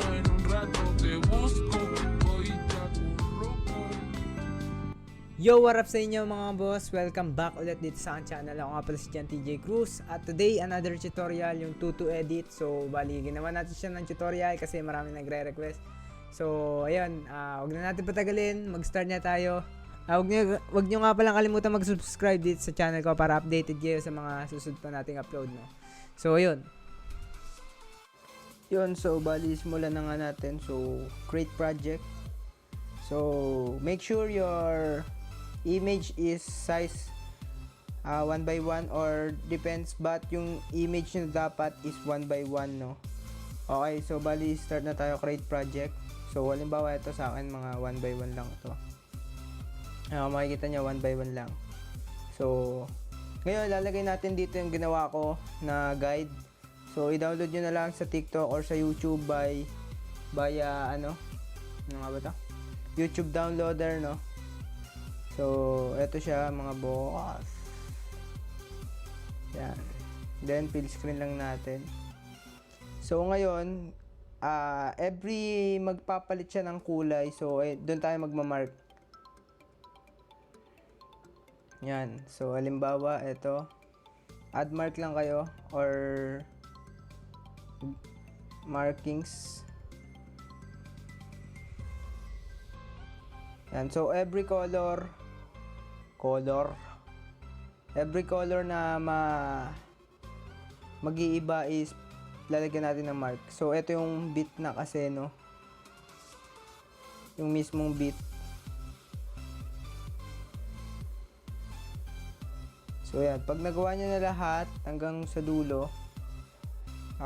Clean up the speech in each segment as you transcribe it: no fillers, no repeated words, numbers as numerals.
en un rato te busco, voy ya loco. Yo, what up sa inyo mga boss? Welcome back ulit dito sa aking channel. Ako nga pala si TJ Cruz. At today, another tutorial, yung Tutu edit. So, bali, ginawa natin siya ng tutorial kasi marami nagre-request. So, ayun, wag na natin patagalin. Mag-start na tayo. Wag nyo nga palang kalimutan mag-subscribe dito sa channel ko para updated kayo sa mga susunod pa nating upload, no? So, ayun. So, bali, simulan na nga natin. So, create project. So, make sure your image is size 1 by 1 or depends, but yung image nyo dapat is 1 by 1, no? Okay, so bali, start na tayo create project. So, halimbawa, ito sa akin, mga 1 by 1 lang ito. Makikita nyo, 1 by 1 lang. So, ngayon, lalagay natin dito yung ginawa ko na guide. So, i-download nyo na lang sa TikTok or sa YouTube via ano nga ba ito? YouTube downloader, no? So, ito siya, mga boss. Yan. Then, fill screen lang natin. So, ngayon, every magpapalit siya ng kulay. So, doon tayo magmamark. Yan. So, halimbawa, ito. Add mark lang kayo or markings. Yan. So, every color na mag-iiba is lalagyan natin ng mark. So, ito yung bit na kasi, no? Yung mismong bit. So, yan. Pag nagawa nyo na lahat hanggang sa dulo,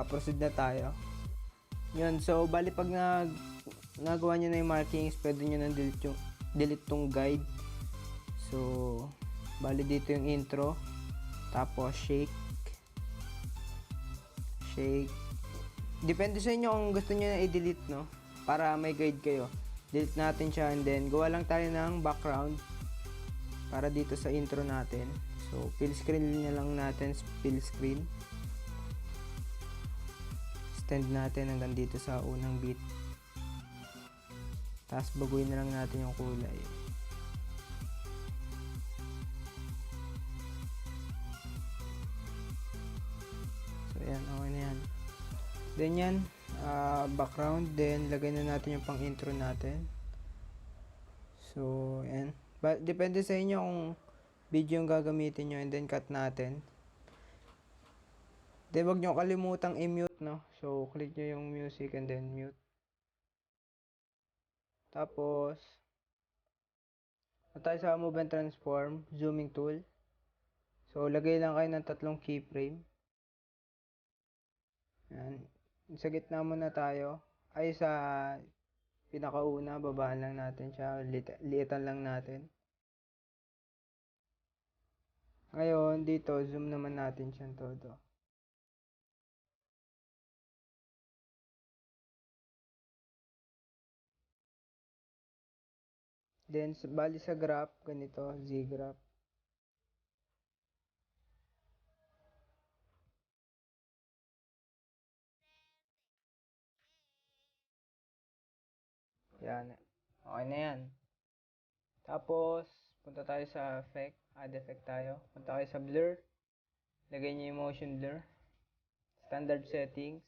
proceed na tayo. Yun. So, bali pag nagawa nyo na yung markings, pwede nyo na delete tong guide. So, bali dito yung intro. Tapos, shake. Depende sa inyo kung gusto nyo na i-delete, no? Para may guide kayo. Delete natin siya and then gawa lang tayo ng background para dito sa intro natin. So, fill screen na lang natin, fill screen. Extend natin hanggang dito sa unang bit. Tapos, baguhin na lang natin yung kulay. So, yan. Okay na yan. Then, yan. Background. Then, lagay na natin yung pang intro natin. So, yan. But, depende sa inyo kung video yung gagamitin nyo and then cut natin. Then, wag nyo kalimutang i-mute, no? So, click nyo yung music and then mute. Tapos, tayo sa move and transform, zooming tool. So, lagay lang kayo ng 3 keyframe. Yan. Sa gitna muna tayo. Ay, sa pinakauna, babaan lang natin siya. Liitan lang natin. Ngayon, dito, zoom naman natin siya todo. Then, bali sa graph, ganito, Z-graph. Yan. Okay na yan. Tapos, punta tayo sa effect. Add effect tayo. Punta tayo sa blur. Lagay nyo yung motion blur. Standard settings.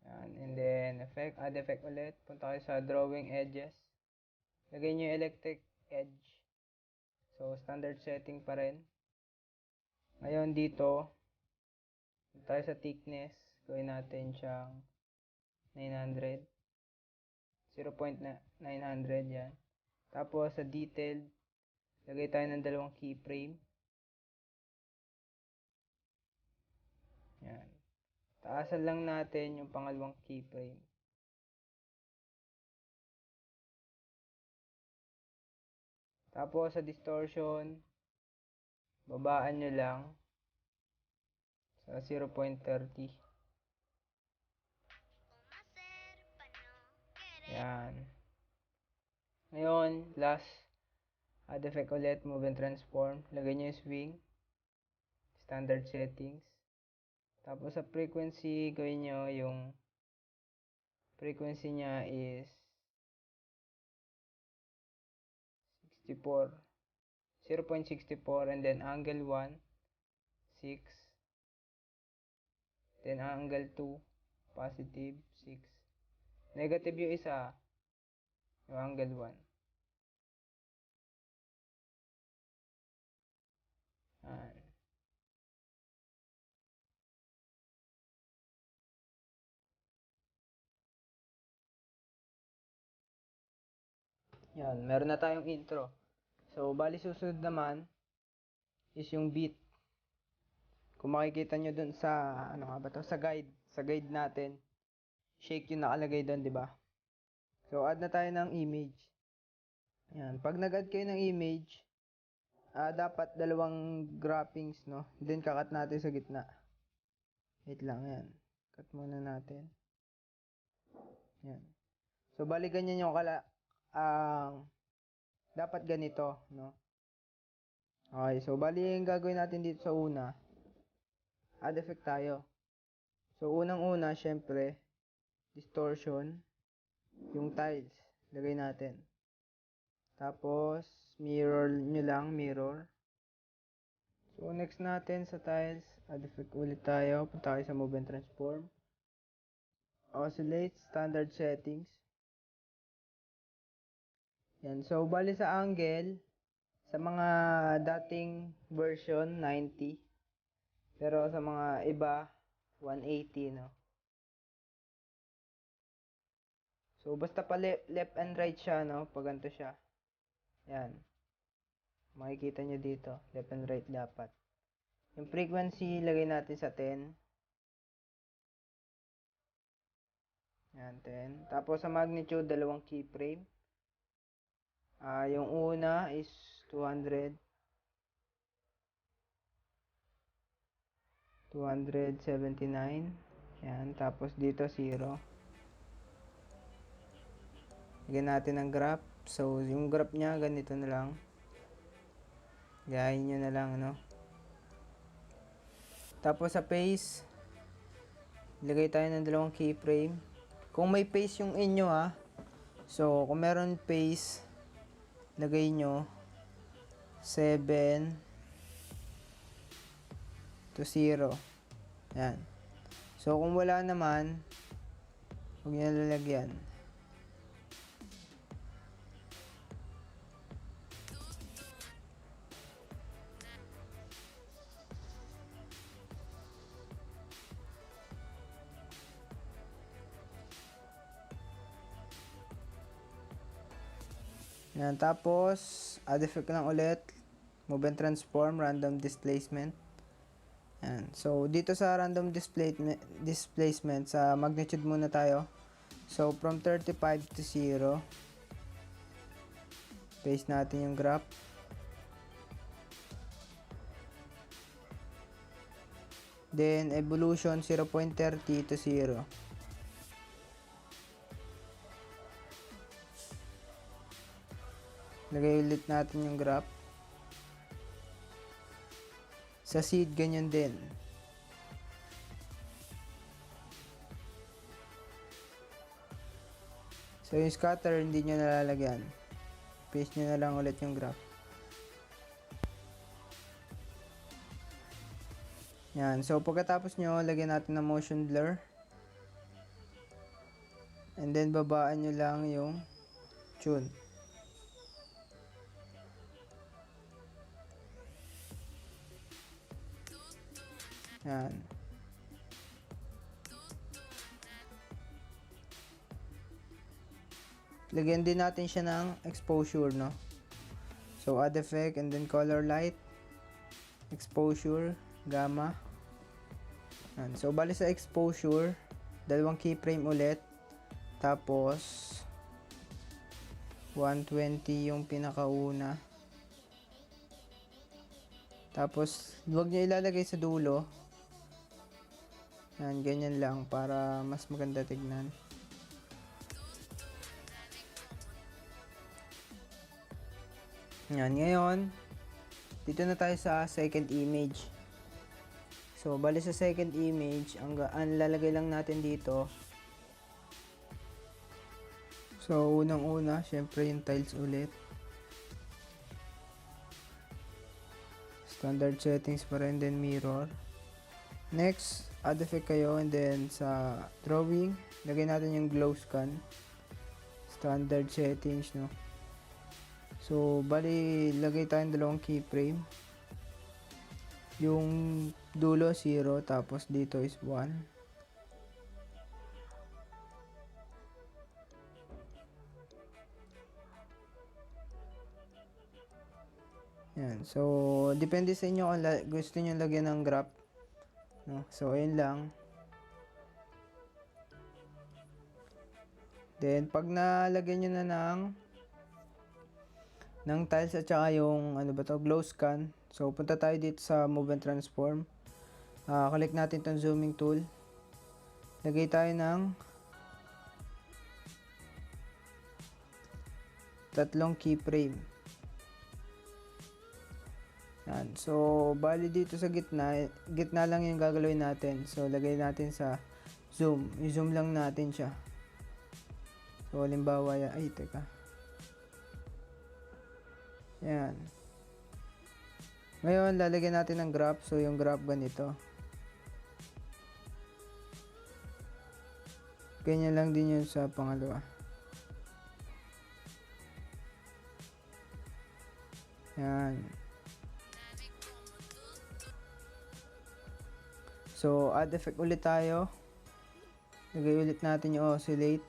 Yan. And then, effect. Add effect ulit. Punta tayo sa drawing edges. Lagay nyo yung electric edge. So, standard setting pa rin. Ngayon, dito, punta tayo sa thickness. Gawin natin siyang 900. 0.900 yan. Tapos, sa detailed, lagay tayo ng 2 keyframe. Yan. Taasan lang natin yung pangalawang keyframe. Tapos, sa distortion, babaan nyo lang sa 0.30. Yan. Ngayon, last, add effect ulit, move and transform. Lagay nyo yung swing. Standard settings. Tapos sa frequency, gawin nyo yung frequency niya is 64, 0.64, and then angle 1, 6, then angle 2, positive, 6. Negative yung isa, yung angle 1. Yan. Yan, meron na tayong intro. So, bali susunod naman is yung beat. Kung makikita nyo dun sa, ano nga ba to, sa guide natin, shake yung nakalagay dun, di ba? So, add na tayo ng image. Yan, pag nag-add kayo ng image, dapat dalawang droppings, no? Then, kakat natin sa gitna. Wait lang, yan. Cut muna natin. Yan. So, bali ganyan yung dapat ganito, no? Okay, so bali yung gagawin natin dito sa una, add effect tayo. So, unang-una, syempre, distortion, yung tiles, lagay natin. Tapos, mirror nyo lang, mirror. So, next natin sa tiles, add effect ulit tayo. Punta tayo sa move and transform. Oscillate, standard settings. Yan. So, bali sa angle, sa mga dating version, 90. Pero sa mga iba, 180, no? So, basta pa left and right siya, no? Pag ganito siya. Yan. Makikita nyo dito. Left and right dapat. Yung frequency, lagay natin sa 10. Yan, 10. Tapos sa magnitude, dalawang keyframe. Yung una is 200. 279. Yan. Tapos dito, 0. Lagyan natin ang graph. So, yung graph niya, ganito na lang. Gayahin nyo na lang, no? Tapos sa pace, lagay tayo ng dalawang keyframe. Kung may pace yung inyo, so, kung meron pace, lagay nyo 7 to 0. Yan. So, kung wala naman, huwag nyo lalagyan. Yan. Tapos, add effect lang ulit. Move and transform, random displacement. Yan. So, dito sa random displacement, sa magnitude muna tayo. So, from 35 to 0. Paste natin yung graph. Then, evolution 0.30 to 0. Lagay ulit natin yung graph. Sa seed, ganyan din. So, yung scatter, hindi nyo nalalagyan. Paste nyo na lang ulit yung graph. Yan. So, pagkatapos nyo, lagyan natin ng motion blur. And then, babaan nyo lang yung tune. Yan. Lagyan din natin siya ng exposure, no? So, add effect and then color light, exposure, gamma. Yan. So, bali sa exposure, dalawang keyframe ulit. Tapos, 120 yung pinakauna. Tapos, huwag nyo ilalagay sa dulo. Yan, ganyan lang para mas maganda tignan. Yan, ngayon, dito na tayo sa second image. So, bali sa second image, ang lalagay lang natin dito So, unang-una, syempre yung tiles ulit. Standard settings pa rin, then mirror. Next, add effect kayo, and then sa drawing, lagay natin yung glow scan. Standard settings, no? So, bali, lagay tayong dalawang keyframe. Yung dulo 0, tapos dito is 1. Yan. So, depende sa inyo kung gusto nyo lagyan ng graph. No? So, ayun lang. Then, pag nalagyan nyo na ng tiles at saka yung glow scan. So, punta tayo dito sa move and transform. Click natin itong zooming tool. Lagay tayo ng 3 keyframe. Yan. So, bali dito sa gitna lang yung gagalawin natin. So, lagay natin sa zoom. I-zoom lang natin siya. So, halimbawa, teka. Yan. Ngayon, lalagyan natin ng graph. So, yung graph ganito. Ganyan lang din yun sa pangalawa. Yan. So, add effect ulit tayo. Lagay ulit natin yung oscillate.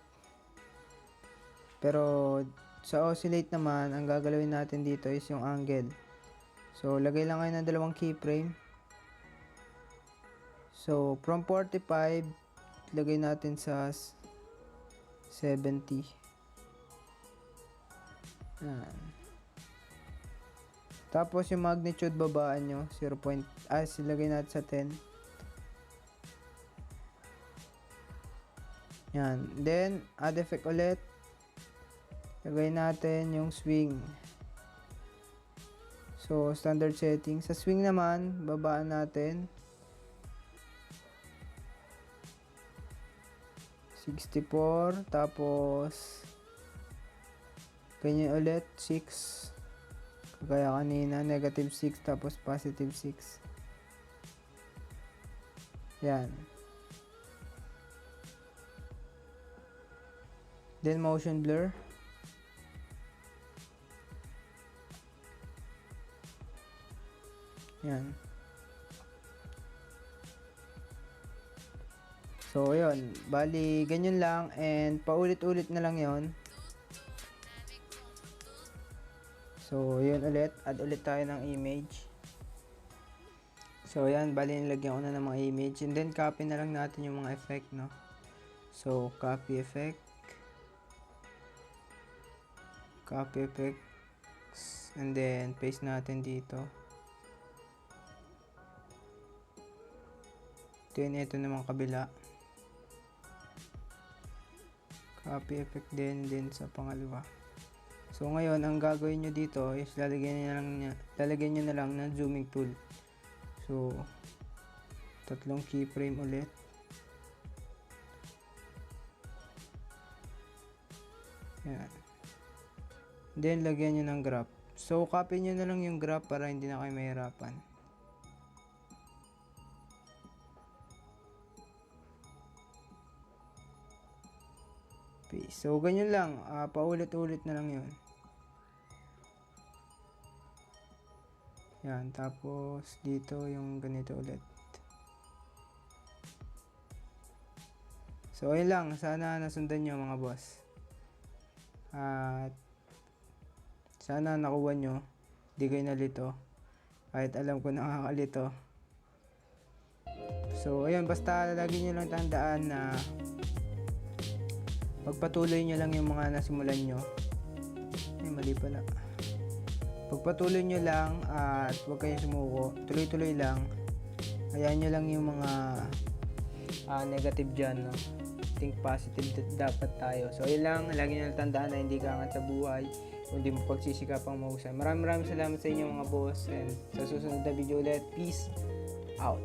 Pero, sa oscillate naman, ang gagalawin natin dito is yung angle. So, lagay lang kayo ng dalawang keyframe. So, from 45, lagay natin sa 70. Yan. Tapos, yung magnitude babaan nyo, lagay natin sa 10. Yan. Then, add effect ulit. Lagay natin yung swing. So, standard setting. Sa swing naman, babaan natin 64. Tapos, ganyan ulit, 6. Kagaya kanina, negative 6, tapos positive 6. Yan. Then, motion blur. Yan. So, yun. Bali, ganyan lang. And, paulit-ulit na lang yon. So, yun ulit. Add ulit tayo ng image. So, yan. Bali, nilagyan ko na ng mga image. And then, copy na lang natin yung mga effect, no? So, copy effect. Copy effects. And then, paste natin dito. Then, ito naman kabila. Copy effect din sa pangalawa. So, ngayon, ang gagawin nyo dito is lalagyan nyo na lang ng zooming tool. So, 3 keyframe ulit. Yan. Then, lagyan nyo ng graph. So, copy nyo na lang yung graph para hindi na kayo mahirapan. Okay. So, ganyan lang. Paulit-ulit na lang yun. Yan. Tapos, dito yung ganito ulit. So, ayun lang. Sana nasundan nyo mga boss. At, sana nakuha nyo. Di kayo nalito. Kahit alam ko nakakalito. So, ayun. Basta lagi nyo lang tandaan na pagpatuloy nyo lang yung mga nasimulan nyo. Ay, mali pala. Pagpatuloy nyo lang at huwag kayong sumuko. Tuloy-tuloy lang. Hayaan nyo lang yung mga negative dyan, no? Think positive dapat tayo. So, yun lang. Lagi nyo lang tandaan na hindi ka angat sa buhay. Kung hindi mo pagsisikapang mahusay. Maraming salamat sa inyo mga boss. And sa susunod na video ulit, peace out.